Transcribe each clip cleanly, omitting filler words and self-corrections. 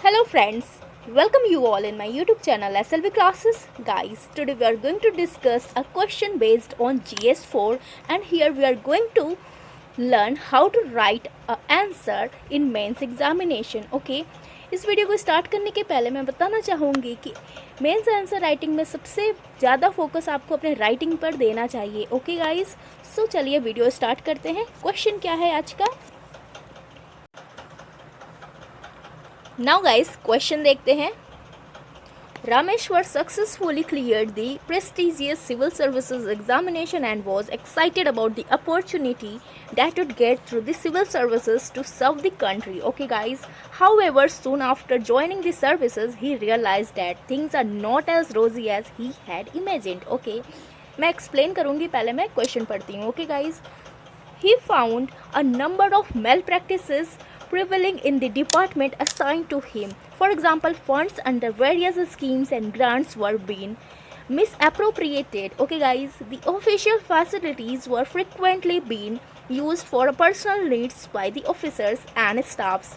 Hello friends, welcome you all in my YouTube channel SLV Classes. Guys, today we are going to discuss a question based on GS4 and here we are going to learn how to write an answer in mains examination. Okay, इस video को start करने के पहले मैं बताना चाहूँगी कि mains answer writing में सबसे ज़्यादा फोकस आपको अपने राइटिंग पर देना चाहिए. ओके गाइस, सो चलिए वीडियो स्टार्ट करते हैं. क्वेश्चन क्या है आज का? नाउ गाइस, क्वेश्चन देखते हैं. Rameshwar successfully cleared the prestigious civil services examination and was excited about the opportunity that would get through the civil services to serve the country. Okay guys, however, soon after joining the services, he realized that things are not as rosy as he had imagined. Okay, मैं explain करूँगी, पहले मैं question पढ़ती हूँ. Okay guys, he found a number of malpractices prevailing in the department assigned to him. For example, funds under various schemes and grants were being misappropriated. Okay guys, the official facilities were frequently being used for personal needs by the officers and staffs.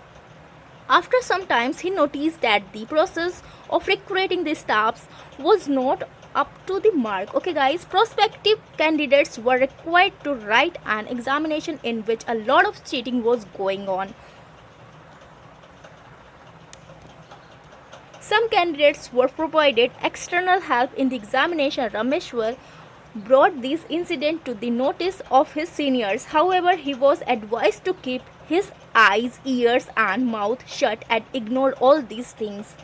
After some time, he noticed that the process of recruiting the staffs was not up to the mark. Okay guys, prospective candidates were required to write an examination in which a lot of cheating was going on. Some candidates were provided external help in the examination. Rameshwar brought this incident to the notice of his seniors. However, he was advised to keep his eyes, ears and mouth shut and ignore all these things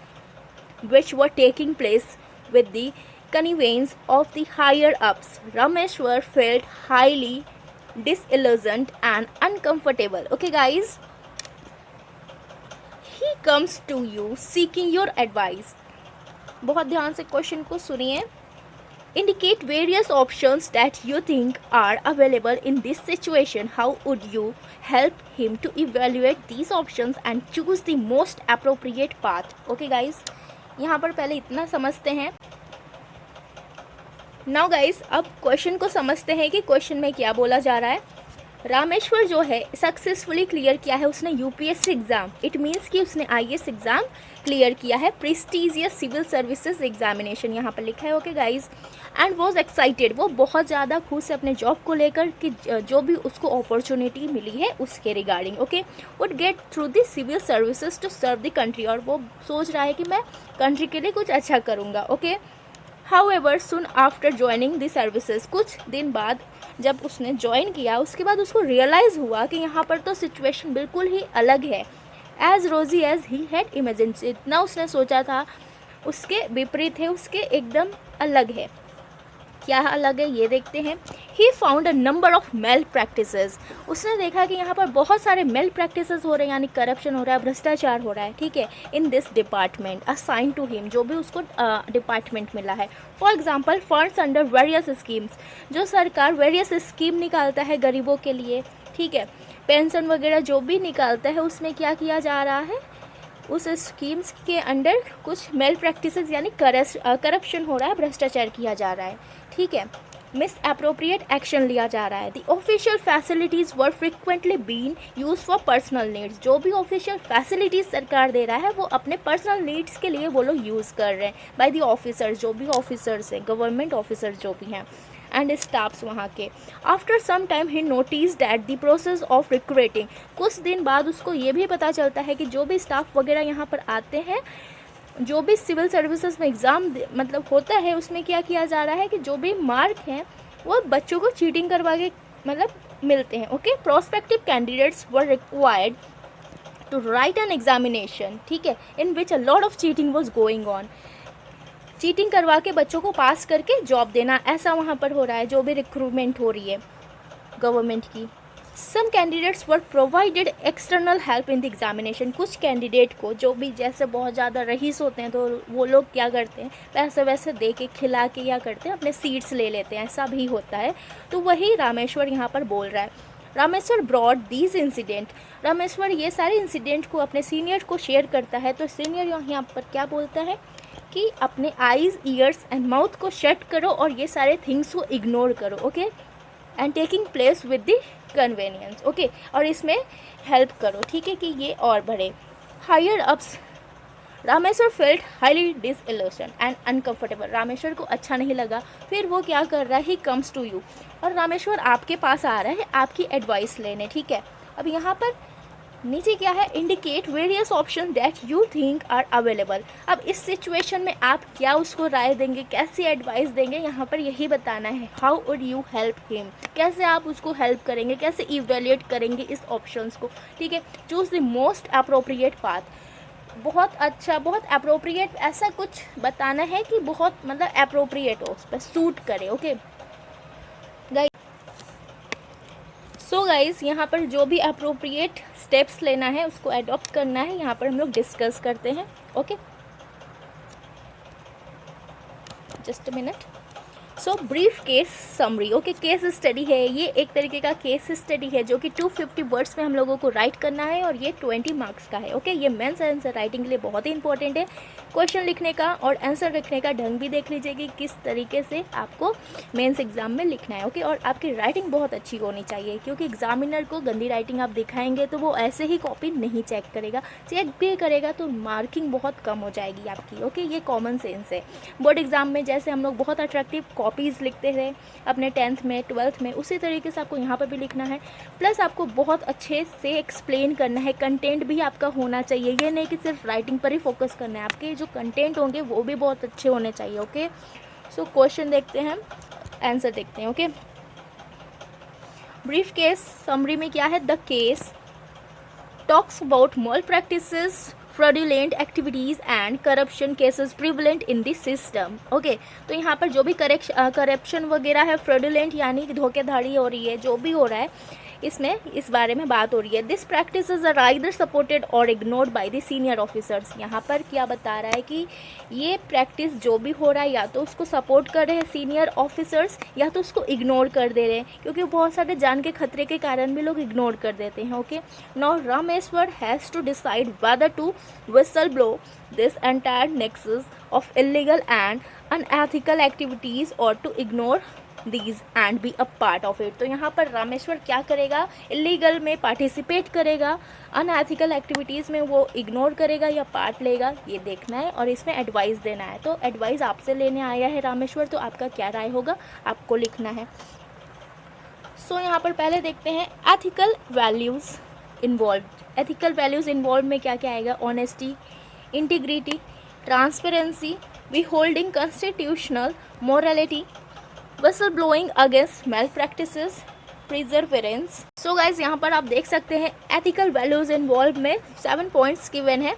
which were taking place with the connivance of the higher ups. Rameshwar felt highly disillusioned and uncomfortable. Okay guys, he comes to you seeking your advice. बहुत ध्यान से question को सुनिए. Indicate various options that you think are available in this situation. How would you help him to evaluate these options and choose the most appropriate path? Okay guys, यहाँ पर पहले इतना समझते हैं. Now guys, अब question को समझते हैं कि क्वेश्चन में क्या बोला जा रहा है. रामेश्वर जो है सक्सेसफुली क्लियर किया है उसने यूपीएससी एग्ज़ाम. इट मीन्स कि उसने आईएएस एग्ज़ाम क्लियर किया है, प्रेस्टीजियस सिविल सर्विसेज एग्जामिनेशन यहाँ पर लिखा है. Okay guys, and was excited, वो बहुत ज़्यादा खुश है अपने जॉब को लेकर कि जो भी उसको अपॉर्चुनिटी मिली है उसके regarding. Okay, would get through the civil services to serve the country, और वो सोच रहा है कि मैं कंट्री के लिए कुछ अच्छा करूँगा. Okay, however soon after joining the services, कुछ दिन बाद जब उसने ज्वाइन किया उसके बाद उसको रियलाइज़ हुआ कि यहाँ पर तो सिचुएशन बिल्कुल ही अलग है. एज रोजी एज ही हैड इमेजिन, इतना उसने सोचा था उसके विपरीत है, उसके एकदम अलग है. क्या अलग है ये देखते हैं. He found a number of male practices, उसने देखा कि यहाँ पर बहुत सारे मेल प्रैक्टिसेस हो रहे हैं, यानी करप्शन हो रहा है, भ्रष्टाचार हो रहा है. ठीक है, in this department assign to him, जो भी उसको डिपार्टमेंट मिला है. For example, funds under various schemes, जो सरकार वेरियस स्कीम निकालता है गरीबों के लिए. ठीक है, पेंशन वगैरह जो भी निकालता है उसमें क्या किया जा रहा है, उस स्कीम्स के अंडर कुछ मेल प्रैक्टिसेस यानी करप्शन हो रहा है, भ्रष्टाचार किया जा रहा है. ठीक है, मिस अप्रोप्रिएट एक्शन लिया जा रहा है. The official facilities were frequently been use for personal needs, जो भी ऑफिशियल फैसिलिटीज़ सरकार दे रहा है वो अपने पर्सनल नीड्स के लिए वो लोग यूज़ कर रहे हैं. बाय द ऑफिसर्स, जो भी ऑफिसर्स हैं, गवर्नमेंट ऑफिसर्स जो भी हैं, एंड स्टाफ्स वहाँ के. After some time he notice that the process of recruiting, कुछ दिन बाद उसको ये भी पता चलता है कि जो भी स्टाफ वगैरह यहाँ पर आते हैं, जो भी सिविल सर्विसेज में एग्ज़ाम मतलब होता है, उसमें क्या किया जा रहा है कि जो भी मार्क हैं वो बच्चों को चीटिंग करवा के मतलब मिलते हैं. Okay, prospective candidates were required to write an examination, ठीक है, in which a lot of cheating was going on. Cheating करवा के बच्चों को पास करके जॉब देना, ऐसा वहाँ पर हो रहा है जो भी रिक्रूटमेंट हो रही है गवर्नमेंट की. Some candidates were provided external help in the examination, कुछ कैंडिडेट को जो भी जैसे बहुत ज़्यादा रईस होते हैं तो वो लोग क्या करते हैं, पैसे वैसे दे के खिला के क्या करते हैं, अपने सीट्स ले लेते हैं, ऐसा भी होता है. तो वही रामेश्वर यहाँ पर बोल रहा है. Rameshwar brought these incident, Rameshwar ये सारे इंसिडेंट को अपने सीनियर को शेयर करता है. तो सीनियर यहाँ पर क्या बोलता है कि अपने आईज़, ईयर्स एंड माउथ को शट करो और ये सारे थिंग्स को इग्नोर करो. Okay, and taking place with the convenience. Okay, और इसमें हेल्प करो. ठीक है, कि ये और बढ़े. Higher ups Rameshwar felt highly disillusion and uncomfortable, Rameshwar को अच्छा नहीं लगा। फिर वो क्या कर रहा है, ही कम्स टू यू, और रामेश्वर आपके पास आ रहा है आपकी एडवाइस लेने, ठीक है। अब यहाँ पर नीचे क्या है, indicate various option that you think are available. अब इस सिचुएशन में आप क्या उसको राय देंगे, कैसी एडवाइस देंगे, यहाँ पर यही बताना है। How would you help him, कैसे आप उसको हेल्प करेंगे, कैसे इवेल्युएट करेंगे इस ऑप्शंस को, ठीक है। Choose the most appropriate path, बहुत अच्छा, बहुत अप्रोप्रिएट, ऐसा कुछ बताना है कि बहुत मतलब अप्रोप्रिएट हो, उस पर सूट करे, ओके गाइस। सो गाइस यहाँ पर जो भी अप्रोप्रिएट स्टेप्स लेना है उसको अडॉप्ट करना है, यहाँ पर हम लोग डिस्कस करते हैं, okay. Just a minute. So brief case summary, okay, case study है ये, एक तरीके का केस स्टडी है जो कि 250 वर्ड्स में हम लोगों को राइट करना है और ये 20 मार्क्स का है, ओके। ये मेंस आंसर राइटिंग के लिए बहुत ही इंपॉर्टेंट है। क्वेश्चन लिखने का और आंसर लिखने का ढंग भी देख लीजिए कि किस तरीके से आपको मेंस एग्जाम में लिखना है, ओके। और आपकी राइटिंग बहुत अच्छी होनी चाहिए, क्योंकि एग्जामिनर को गंदी राइटिंग आप दिखाएंगे तो वो ऐसे ही कॉपी नहीं चेक करेगा, चेक भी करेगा तो मार्किंग बहुत कम हो जाएगी आपकी, ओके। ये कॉमन सेंस है। बोर्ड एग्जाम में जैसे हम लोग बहुत अट्रैक्टिव कॉपीज़ लिखते थे अपने 10th में 12th में, उसी तरीके से आपको यहाँ पर भी लिखना है। प्लस आपको बहुत अच्छे से एक्सप्लेन करना है, कंटेंट भी आपका होना चाहिए, ये नहीं कि सिर्फ राइटिंग पर ही फोकस करना है, आपके जो कंटेंट होंगे वो भी बहुत अच्छे होने चाहिए, ओके। सो क्वेश्चन देखते हैं, आंसर देखते हैं, ओके। ब्रीफ केस समरी में क्या है, the case talks about mall practices, fraudulent activities and corruption cases prevalent in the system, okay. तो यहाँ पर जो भी करप्शन वगैरह है, fraudulent यानी कि धोखेधड़ी हो रही है, जो भी हो रहा है इसमें, इस बारे में बात हो रही है। This practices are either supported or ignored by the senior officers, यहाँ पर क्या बता रहा है कि ये प्रैक्टिस जो भी हो रहा है या तो उसको सपोर्ट कर रहे हैं सीनियर ऑफिसर्स या तो उसको इग्नोर कर दे रहे हैं, क्योंकि बहुत सारे जान के खतरे के कारण भी लोग इग्नोर कर देते हैं, okay. Now Rameshwar has to decide whether to whistle blow this entire nexus of illegal and unethical activities or to ignore these and be a part of it। तो यहाँ पर रामेश्वर क्या करेगा, इलीगल में पार्टिसिपेट करेगा, अनएथिकल एक्टिविटीज़ में वो ignore करेगा या पार्ट लेगा, ये देखना है और इसमें एडवाइस देना है। तो एडवाइस आपसे लेने आया है रामेश्वर, तो आपका क्या राय होगा आपको लिखना है। सो यहाँ पर पहले देखते हैं ethical values involve. Ethical values involve में क्या क्या आएगा, honesty, integrity, transparency, upholding constitutional morality, whistle blowing against mail practices, perseverance. So guys यहाँ पर आप देख सकते हैं एथिकल वैल्यूज़ इन्वॉल्व में 7 पॉइंट्स गिवन है।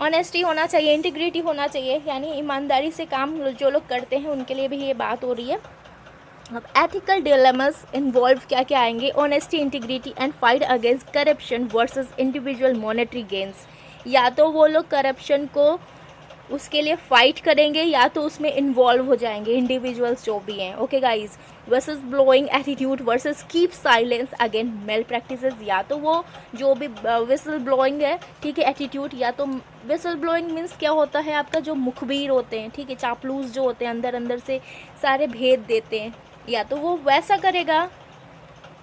ऑनेस्टी होना चाहिए, इंटीग्रिटी होना चाहिए, यानी ईमानदारी से काम जो लोग करते हैं उनके लिए भी ये बात हो रही है। अब एथिकल डिलेमास इन्वॉल्व क्या क्या आएंगे, honesty, integrity and fight against corruption versus individual monetary gains. या तो वो लोग करप्शन को उसके लिए फाइट करेंगे या तो उसमें इन्वॉल्व हो जाएंगे इंडिविजुअल्स जो भी हैं, okay guys. Versus blowing attitude versus keep silence again malpractices, या तो वो जो भी विसल ब्लोइंग है, ठीक है, एटीट्यूड, या तो विसल ब्लोइंग मीन्स क्या होता है आपका जो मुखबिर होते हैं, ठीक है, चापलूस जो होते हैं, अंदर अंदर से सारे भेद देते हैं, या तो वो वैसा करेगा,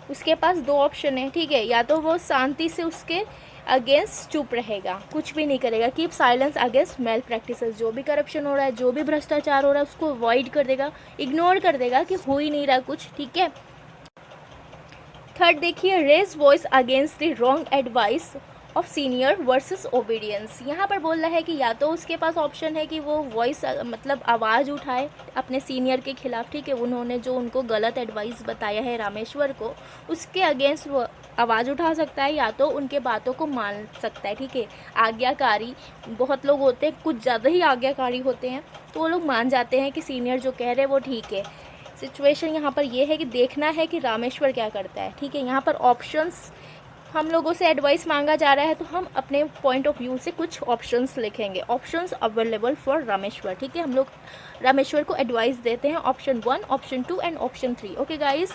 उसके पास 2 ऑप्शन है, ठीक है, या तो वो शांति से उसके अगेंस्ट चुप रहेगा, कुछ भी नहीं करेगा, keep silence against mail practices, जो भी करप्शन हो रहा है, जो भी भ्रष्टाचार हो रहा है उसको अवॉइड कर देगा, इग्नोर कर देगा कि हो ही नहीं रहा कुछ, ठीक है। थर्ड देखिए, raise voice against the wrong advice of senior versus obedience. यहाँ पर बोल रहा है कि या तो उसके पास ऑप्शन है कि वो वॉइस मतलब आवाज़ उठाए अपने सीनियर के खिलाफ, ठीक है, उन्होंने जो उनको गलत एडवाइस बताया है रामेश्वर को, उसके अगेंस्ट वो आवाज़ उठा सकता है, या तो उनके बातों को मान सकता है, ठीक है। आज्ञाकारी बहुत लोग होते हैं, कुछ ज़्यादा ही आज्ञाकारी होते हैं, तो वो लोग मान जाते हैं कि सीनियर जो कह रहे हैं वो ठीक है। सिचुएशन यहाँ पर ये है कि देखना है कि रामेश्वर क्या करता है, ठीक है। यहाँ पर ऑप्शंस हम लोगों से एडवाइस मांगा जा रहा है, तो हम अपने पॉइंट ऑफ व्यू से कुछ ऑप्शंस लिखेंगे, ऑप्शंस अवेलेबल फॉर रामेश्वर, ठीक है। हम लोग रामेश्वर को एडवाइस देते हैं option 1, option 2 and option 3, okay guys.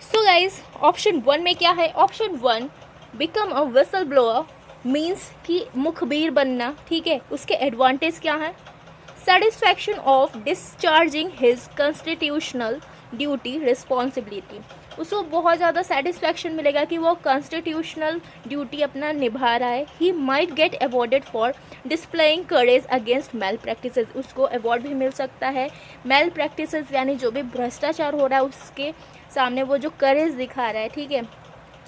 So guys option 1 में क्या है, option 1 become a whistle blower means कि मुखबिर बनना, ठीक है। उसके एडवांटेज क्या है, satisfaction of discharging his constitutional duty responsibility, उसको बहुत ज़्यादा सेटिस्फैक्शन मिलेगा कि वो कॉन्स्टिट्यूशनल ड्यूटी अपना निभा रहा है। He might get awarded for displaying courage against mail practices, उसको अवॉर्ड भी मिल सकता है। मेल प्रैक्टिसेस यानी जो भी भ्रष्टाचार हो रहा है उसके सामने वो जो करेज दिखा रहा है, ठीक है,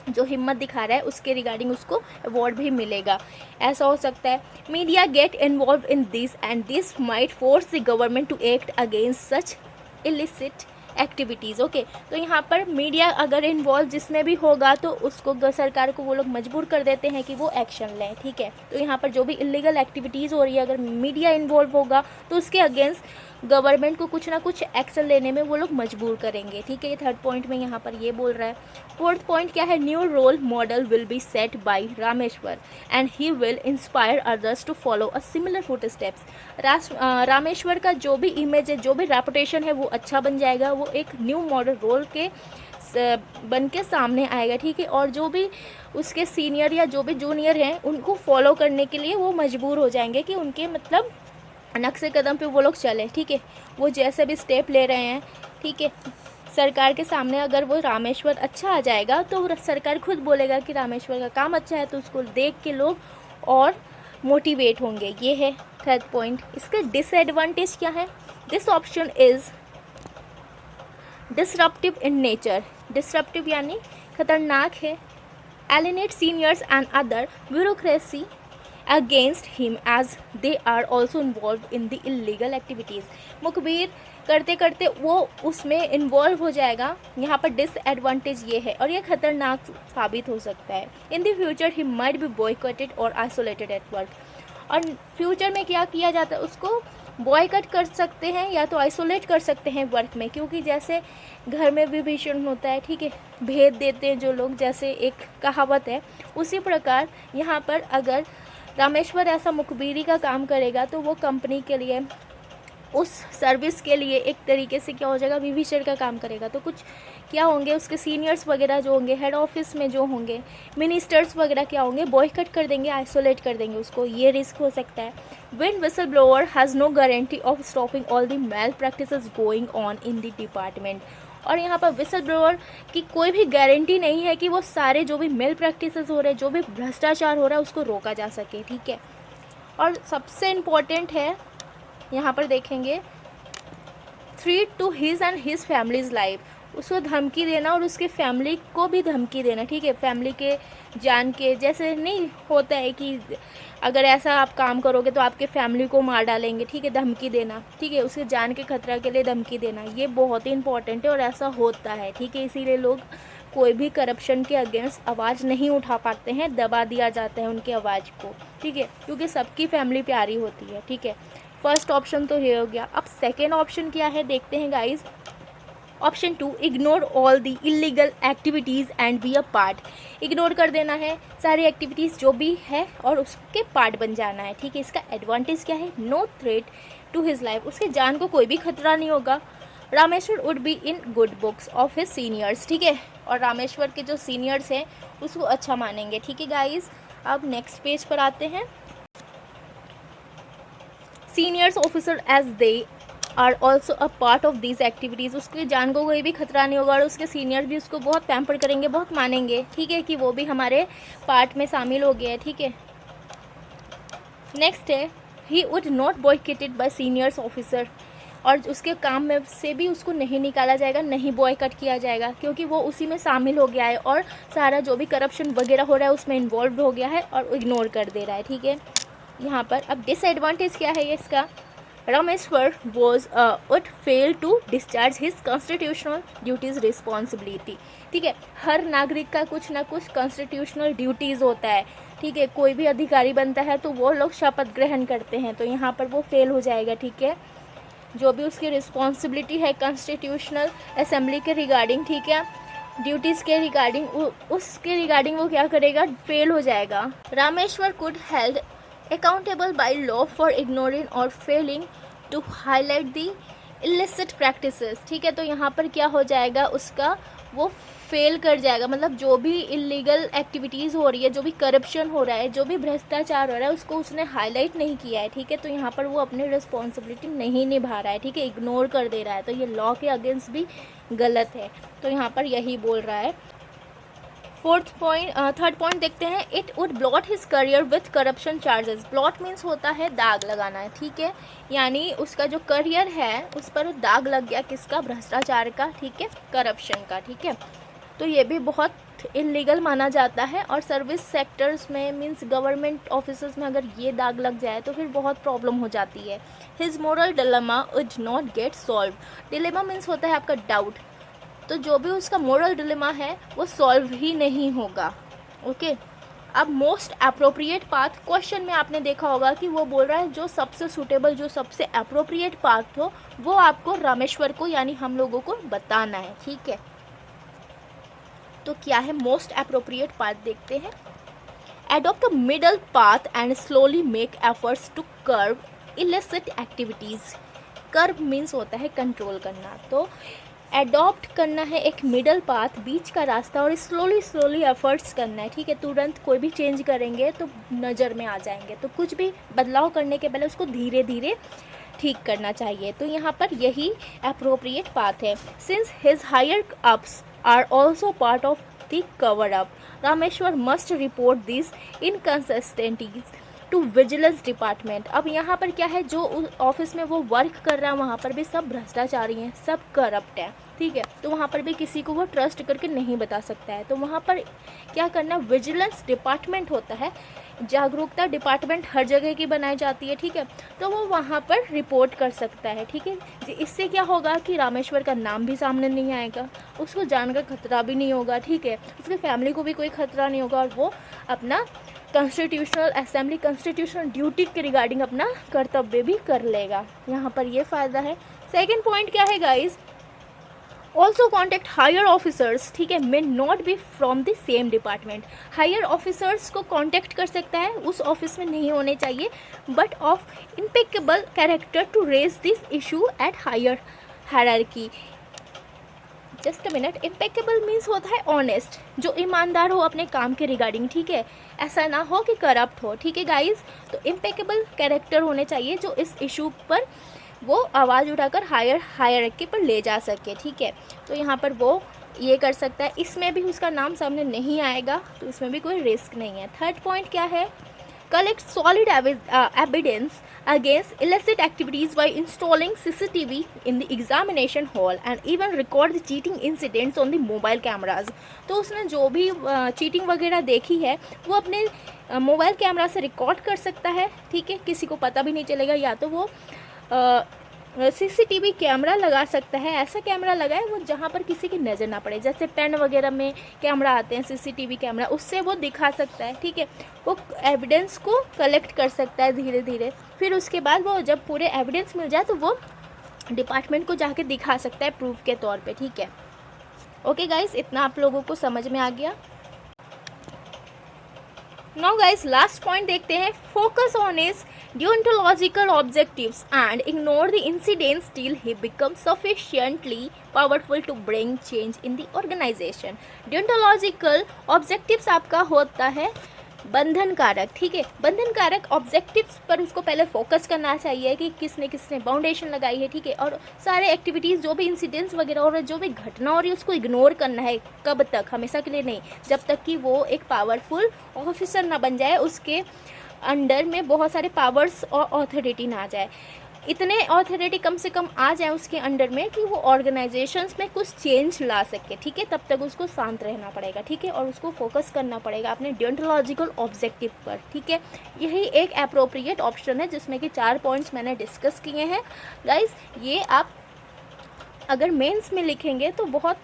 जो हिम्मत दिखा रहा है, उसके रिगार्डिंग उसको अवार्ड भी मिलेगा, ऐसा हो सकता है। Media get involve in this and this might force the government to act against such illicit activities. Okay, तो यहाँ पर मीडिया अगर इन्वॉल्व जिसमें भी होगा तो उसको सरकार को वो लोग मजबूर कर देते हैं कि वो एक्शन लें, ठीक है। तो यहाँ पर जो भी इलीगल एक्टिविटीज़ हो रही है, अगर मीडिया इन्वॉल्व होगा तो उसके अगेंस्ट गवर्नमेंट को कुछ ना कुछ एक्शन लेने में वो लोग मजबूर करेंगे, ठीक है। ये थर्ड पॉइंट में यहाँ पर ये बोल रहा है। फोर्थ पॉइंट क्या है, new role model will be set by Rameshwar and he will inspire others to follow a similar foot steps. Rameshwar का जो भी इमेज है, जो भी रेपुटेशन है वो अच्छा बन जाएगा, वो एक न्यू मॉडल रोल के बन के सामने आएगा, ठीक है। और जो भी उसके सीनियर या जो भी जूनियर हैं उनको फॉलो करने के लिए वो मजबूर हो जाएंगे कि उनके मतलब नक्शे कदम पे वो लोग चले, ठीक है। वो जैसे भी स्टेप ले रहे हैं, ठीक है, सरकार के सामने अगर वो रामेश्वर अच्छा आ जाएगा तो सरकार खुद बोलेगा कि रामेश्वर का काम अच्छा है, तो उसको देख के लोग और मोटिवेट होंगे। ये है थर्ड पॉइंट। इसका डिसएडवांटेज क्या है, this option is disruptive in nature. Disruptive यानी खतरनाक है। एलिनेट seniors and other bureaucracy against him as they are also involved in the illegal activities। मुखबिर करते करते वो उसमें इन्वॉल्व हो जाएगा। यहाँ पर डिसएडवांटेज ये है और ये खतरनाक साबित हो सकता है। In the future he might be boycotted और आइसोलेटेड एट वर्क। और फ्यूचर में क्या किया जाता है, उसको बॉयकॉट कर सकते हैं या तो आइसोलेट कर सकते हैं वर्क में, क्योंकि जैसे घर में विभीषण होता है, ठीक है, भेद देते हैं जो लोग, जैसे एक कहावत है, उसी प्रकार यहाँ पर अगर रामेश्वर ऐसा मुखबिरी का काम करेगा तो वो कंपनी के लिए, उस सर्विस के लिए एक तरीके से क्या हो जाएगा, विभीषण का काम करेगा। तो कुछ क्या होंगे, उसके सीनियर्स वगैरह जो होंगे, हेड ऑफिस में जो होंगे, मिनिस्टर्स वगैरह क्या होंगे, बॉयकॉट कर देंगे, आइसोलेट कर देंगे उसको। ये रिस्क हो सकता है। When whistle blower has no guarantee of stopping all the malpractices going on in the department. और यहाँ पर विसल ब्लोअर की कोई भी गारंटी नहीं है कि वो सारे जो भी मेल प्रैक्टिसेस हो रहे हैं, जो भी भ्रष्टाचार हो रहा है, उसको रोका जा सके, ठीक है। और सबसे इम्पॉर्टेंट है यहाँ पर देखेंगे, threat to his and his families life, उसको धमकी देना और उसके फैमिली को भी धमकी देना, ठीक है। फैमिली के जान के, जैसे नहीं होता है कि अगर ऐसा आप काम करोगे तो आपके फैमिली को मार डालेंगे, ठीक है, धमकी देना, ठीक है, उसके जान के खतरा के लिए धमकी देना, ये बहुत ही इंपॉर्टेंट है और ऐसा होता है, ठीक है। इसीलिए लोग कोई भी करप्शन के अगेंस्ट आवाज़ नहीं उठा पाते हैं, दबा दिया जाता है उनकी आवाज़ को, ठीक है, क्योंकि सबकी फैमिली प्यारी होती है, ठीक है। फर्स्ट ऑप्शन तो ये हो गया। अब सेकेंड ऑप्शन क्या है देखते हैं guys. Option 2, ignore all the illegal activities and be a part. Ignore कर देना है सारी एक्टिविटीज़ जो भी है और उसके पार्ट बन जाना है, ठीक है। इसका एडवांटेज क्या है, no threat to his life, उसके जान को कोई भी खतरा नहीं होगा। Rameshwar would be in good books of his seniors, ठीक है, और रामेश्वर के जो सीनियर्स हैं उसको अच्छा मानेंगे, ठीक है गाइज। अब नेक्स्ट पेज पर आते हैं। Seniors officer as they are also a part of this activities, उसके जान को कोई भी खतरा नहीं होगा और उसके सीनियर भी उसको बहुत पैम्पर करेंगे, बहुत मानेंगे, ठीक है, कि वो भी हमारे पार्ट में शामिल हो गया है, ठीक है। नेक्स्ट है, he would not boycotted by seniors officer, और उसके काम में से भी उसको नहीं निकाला जाएगा, नहीं बॉयकॉट किया जाएगा, क्योंकि वो उसी में शामिल हो गया है और सारा जो भी करप्शन वगैरह हो रहा है उसमें इन्वॉल्व हो गया है और इग्नोर कर दे रहा है, ठीक है। यहाँ पर अब डिसएडवांटेज क्या है ये इसका, Rameshwar would fail to discharge his constitutional duties responsibility, ठीक है। हर नागरिक का कुछ ना कुछ कॉन्स्टिट्यूशनल ड्यूटीज़ होता है, ठीक है। कोई भी अधिकारी बनता है तो वो लोग शपथ ग्रहण करते हैं, तो यहाँ पर वो फेल हो जाएगा, ठीक है। जो भी उसकी रिस्पॉन्सिबिलिटी है कॉन्स्टिट्यूशनल असेंबली के रिगार्डिंग, ठीक है, ड्यूटीज़ के रिगार्डिंग, उसके रिगार्डिंग वो क्या करेगा, फेल हो जाएगा। Rameshwar could held accountable by law for ignoring or failing to highlight the illicit practices, ठीक है। तो यहाँ पर क्या हो जाएगा, उसका वो फेल कर जाएगा, मतलब जो भी इलीगल एक्टिविटीज़ हो रही है, जो भी करप्शन हो रहा है, जो भी भ्रष्टाचार हो रहा है, उसको उसने हाईलाइट नहीं किया है, ठीक है, तो यहाँ पर वो अपनी रिस्पॉन्सिबिलिटी नहीं निभा रहा है, ठीक है, इग्नोर कर दे रहा है, तो ये लॉ के अगेंस्ट भी गलत है, तो यहाँ पर यही बोल रहा है। थर्ड पॉइंट देखते हैं, it would blot his career with corruption charges. Blot means होता है दाग लगाना है, ठीक है, यानी उसका जो करियर है उस पर दाग लग गया, किसका, भ्रष्टाचार का, ठीक है, करप्शन का, ठीक है, तो ये भी बहुत इलीगल माना जाता है। और सर्विस सेक्टर्स में मीन्स गवर्नमेंट ऑफिसर्स में अगर ये दाग लग जाए तो फिर बहुत प्रॉब्लम हो जाती है। His moral dilemma would not gate solve. Dilemma means होता है आपका डाउट, तो जो भी उसका मोरल डिलेमा है वो सॉल्व ही नहीं होगा। ओके, अब मोस्ट अप्रोप्रिएट पाथ, क्वेश्चन में आपने देखा होगा कि वो बोल रहा है जो सबसे सूटेबल, जो सबसे अप्रोप्रिएट पाथ हो वो आपको रामेश्वर को यानी हम लोगों को बताना है, ठीक है। तो क्या है मोस्ट अप्रोप्रिएट पाथ, देखते हैं। Adopt a middle path and slowly make efforts to curb illicit activities. Curb means होता है कंट्रोल करना, तो एडॉप्ट करना है एक मिडल पाथ, बीच का रास्ता, और स्लोली एफर्ट्स करना है, ठीक है। तुरंत कोई भी चेंज करेंगे तो नज़र में आ जाएंगे, तो कुछ भी बदलाव करने के पहले उसको धीरे धीरे ठीक करना चाहिए, तो यहाँ पर यही अप्रोप्रिएट पाथ है। Since his higher ups are also part of the cover up, Rameshwar must report this inconsistencies to vigilance department. अब यहाँ पर क्या है, जो ऑफिस में वो वर्क कर रहा है वहाँ पर भी सब भ्रष्टाचारी हैं, सब करप्ट है, ठीक है, तो वहाँ पर भी किसी को वो ट्रस्ट करके नहीं बता सकता है, तो वहाँ पर क्या करना, विजिलेंस डिपार्टमेंट होता है, जागरूकता डिपार्टमेंट हर जगह की बनाई जाती है, ठीक है, तो वो वहाँ पर रिपोर्ट कर सकता है, ठीक है। इससे क्या होगा कि रामेश्वर का नाम भी सामने नहीं आएगा, उसको जान का खतरा भी नहीं होगा, ठीक है, उसके फैमिली को भी कोई खतरा नहीं होगा, और वो अपना कॉन्स्टिट्यूशनल असेंबली कॉन्स्टिट्यूशनल ड्यूटी के रिगार्डिंग अपना कर्तव्य भी कर लेगा, यहाँ पर ये फ़ायदा है। सेकेंड पॉइंट क्या है guys, also contact higher officers, ठीक है, may not be from the same department. Higher officers को कॉन्टेक्ट कर सकता है, उस ऑफिस में नहीं होने चाहिए, but of impeccable character to raise this issue at higher hierarchy. Just a minute, impeccable means होता है ऑनेस्ट, जो ईमानदार हो अपने काम के रिगार्डिंग, ठीक है, ऐसा ना हो कि करप्ट हो, ठीक है गाइज, तो इम्पेकेबल कैरेक्टर होने चाहिए जो इस इशू पर वो आवाज़ उठाकर हायरार्की पर ले जा सके, ठीक है, तो यहाँ पर वो ये कर सकता है, इसमें भी उसका नाम सामने नहीं आएगा, तो इसमें भी कोई रिस्क नहीं है। थर्ड पॉइंट क्या है, collect solid evidence against illicit activities by installing CCTV in the examination hall and even record the cheating incidents on the mobile cameras। तो उसने जो भी चीटिंग वगैरह देखी है वो अपने मोबाइल कैमरा से रिकॉर्ड कर सकता है, ठीक है, किसी को पता भी नहीं चलेगा, या तो वो CCTV कैमरा लगा सकता है, ऐसा कैमरा लगाए वो जहाँ पर किसी की नज़र ना पड़े, जैसे पेन वगैरह में कैमरा आते हैं CCTV कैमरा, उससे वो दिखा सकता है, ठीक है, वो एविडेंस को कलेक्ट कर सकता है धीरे धीरे, फिर उसके बाद वो जब पूरे एविडेंस मिल जाए तो वो डिपार्टमेंट को जाके दिखा सकता है प्रूफ के तौर पे, ठीक है। ओके गाइस, इतना आप लोगों को समझ में आ गया। नाउ गाइस लास्ट पॉइंट देखते हैं, focus on his deontological objectives and ignore the incidents till he becomes sufficiently powerful to bring change in the organization। deontological objectives आपका होता है बंधन कारक, ठीक है, बंधन कारक ऑब्जेक्टिव्स पर उसको पहले फोकस करना चाहिए कि किसने किसने बाउंडेशन लगाई है, ठीक है, और सारे एक्टिविटीज़ जो भी इंसिडेंट्स वगैरह और जो भी घटना हो रही है उसको इग्नोर करना है, कब तक, हमेशा के लिए नहीं, जब तक कि वो एक पावरफुल ऑफिसर ना बन जाए, उसके अंडर में बहुत सारे पावर्स और ऑथोरिटी ना आ जाए, इतने ऑथोरिटी कम से कम आ जाए उसके अंडर में कि वो ऑर्गेनाइजेशंस में कुछ चेंज ला सके, ठीक है, तब तक उसको शांत रहना पड़ेगा, ठीक है, और उसको फोकस करना पड़ेगा अपने डियोंटोलॉजिकल ऑब्जेक्टिव पर, ठीक है। यही एक अप्रोप्रिएट ऑप्शन है जिसमें कि 4 पॉइंट्स मैंने डिस्कस किए हैं गाइस। ये आप अगर मेंस में लिखेंगे तो बहुत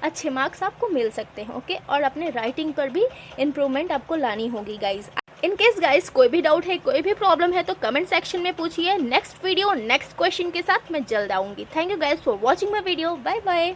अच्छे मार्क्स आपको मिल सकते हैं, ओके, और अपने राइटिंग पर भी इम्प्रूवमेंट आपको लानी होगी गाइस। इन केस गाइस कोई भी डाउट है, कोई भी प्रॉब्लम है तो कमेंट सेक्शन में पूछिए। नेक्स्ट वीडियो नेक्स्ट क्वेश्चन के साथ मैं जल्द आऊँगी। Thank you guys for watching my video. Bye bye.